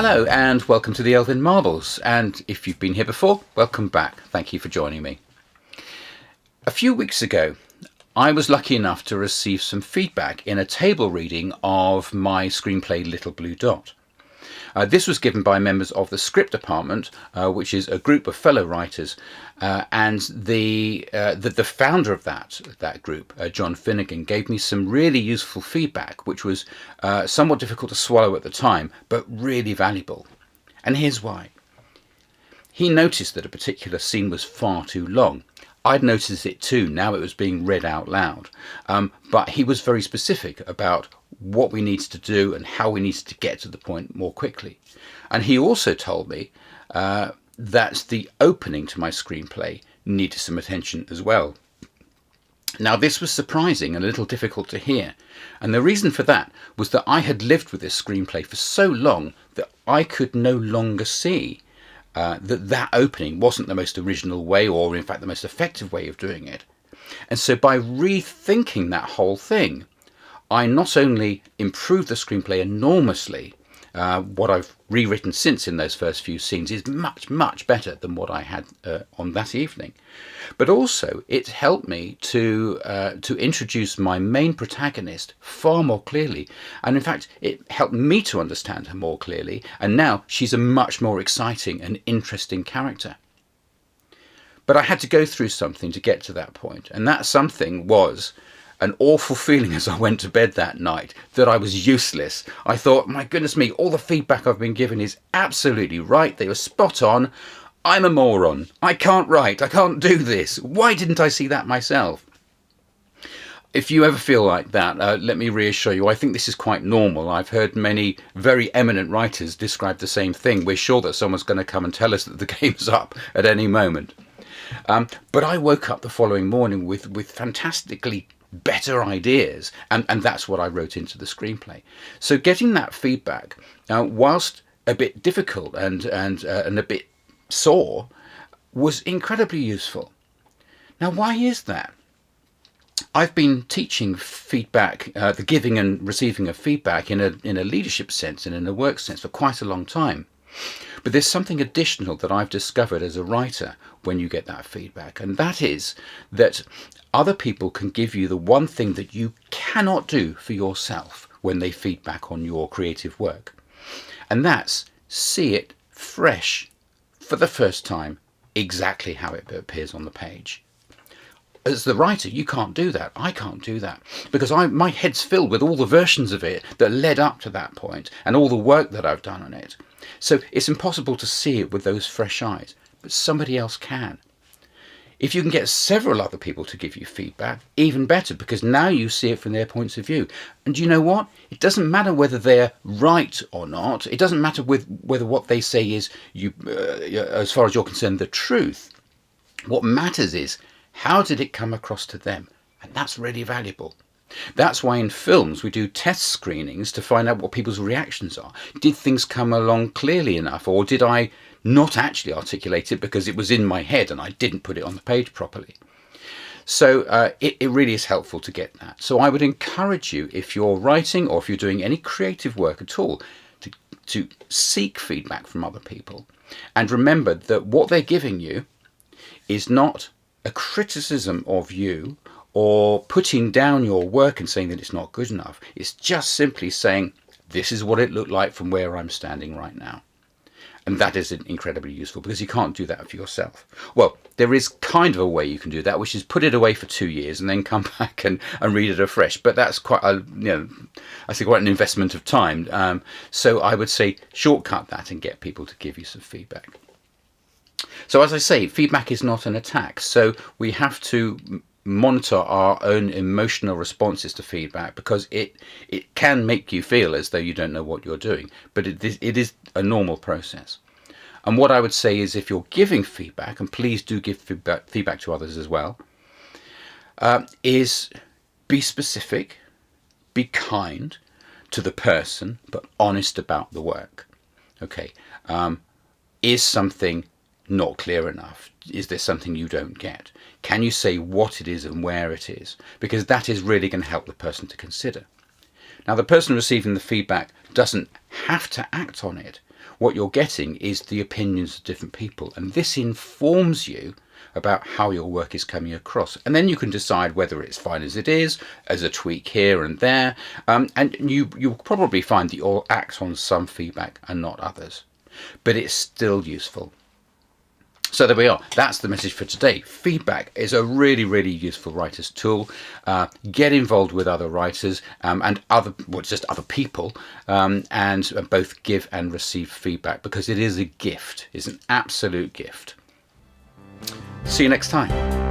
Hello and welcome to the Elven Marbles, and if you've been here before, welcome back. Thank you for joining me. A few weeks ago, I was lucky enough to receive some feedback in a table reading of my screenplay Little Blue Dot. This was given by members of the script department, which is a group of fellow writers, and the founder of that group, John Finnegan, gave me some really useful feedback, which was somewhat difficult to swallow at the time, but really valuable. And here's why. He noticed that a particular scene was far too long. I'd noticed it too, now it was being read out loud. But he was very specific about what we needed to do and how we needed to get to the point more quickly. And he also told me that the opening to my screenplay needed some attention as well. Now, this was surprising and a little difficult to hear. And the reason for that was that I had lived with this screenplay for so long that I could no longer see that opening wasn't the most original way, or in fact the most effective way of doing it. And so by rethinking that whole thing, I not only improved the screenplay enormously, what I've rewritten since in those first few scenes is much, much better than what I had on that evening. But also it helped me to introduce my main protagonist far more clearly. And in fact, it helped me to understand her more clearly. And now she's a much more exciting and interesting character. But I had to go through something to get to that point. And that something was an awful feeling as I went to bed that night that I was useless. I thought, my goodness me, all the feedback I've been given is absolutely right. They were spot on. I'm a moron. I can't write. I can't do this. Why didn't I see that myself? If you ever feel like that, let me reassure you, I think this is quite normal. I've heard many very eminent writers describe the same thing. We're sure that someone's going to come and tell us that the game's up at any moment. But I woke up the following morning with fantastically better ideas, and that's what I wrote into the screenplay. So getting that feedback, whilst a bit difficult and a bit sore, was incredibly useful. Now, why is that? I've been teaching feedback, the giving and receiving of feedback in a leadership sense and in a work sense for quite a long time. But there's something additional that I've discovered as a writer when you get that feedback, and that is that other people can give you the one thing that you cannot do for yourself when they feedback on your creative work. And that's see it fresh for the first time, exactly how it appears on the page. As the writer, you can't do that. I can't do that because my head's filled with all the versions of it that led up to that point and all the work that I've done on it. So it's impossible to see it with those fresh eyes, but somebody else can. If you can get several other people to give you feedback, even better, because now you see it from their points of view. And you know what? It doesn't matter whether they're right or not. It doesn't matter whether what they say is, as far as you're concerned, the truth. What matters is, how did it come across to them? And that's really valuable. That's why in films we do test screenings to find out what people's reactions are. Did things come along clearly enough, or did I not actually articulate it because it was in my head and I didn't put it on the page properly? So it really is helpful to get that. So I would encourage you, if you're writing or if you're doing any creative work at all, to seek feedback from other people. And remember that what they're giving you is not a criticism of you or putting down your work and saying that it's not good enough. It's just simply saying, this is what it looked like from where I'm standing right now. And that is incredibly useful because you can't do that for yourself. Well, there is kind of a way you can do that, which is put it away for 2 years and then come back and read it afresh. But that's quite I think quite an investment of time. So I would say shortcut that and get people to give you some feedback. So as I say, feedback is not an attack. So we have to monitor our own emotional responses to feedback because it can make you feel as though you don't know what you're doing. But it is a normal process. And what I would say is, if you're giving feedback, and please do give feedback to others as well, is be specific, be kind to the person, but honest about the work. Okay, is something not clear enough? Is there something you don't get? Can you say what it is and where it is? Because that is really going to help the person to consider. Now, the person receiving the feedback doesn't have to act on it. what you're getting is the opinions of different people, and this informs you about how your work is coming across, and then you can decide whether it's fine as it is, as a tweak here and there, and you'll probably find that you'll act on some feedback and not others, but it's still useful. So there we are. That's the message for today. Feedback is a really, really useful writer's tool. Get involved with other writers and just other people, and both give and receive feedback, because it is a gift. It's an absolute gift. See you next time.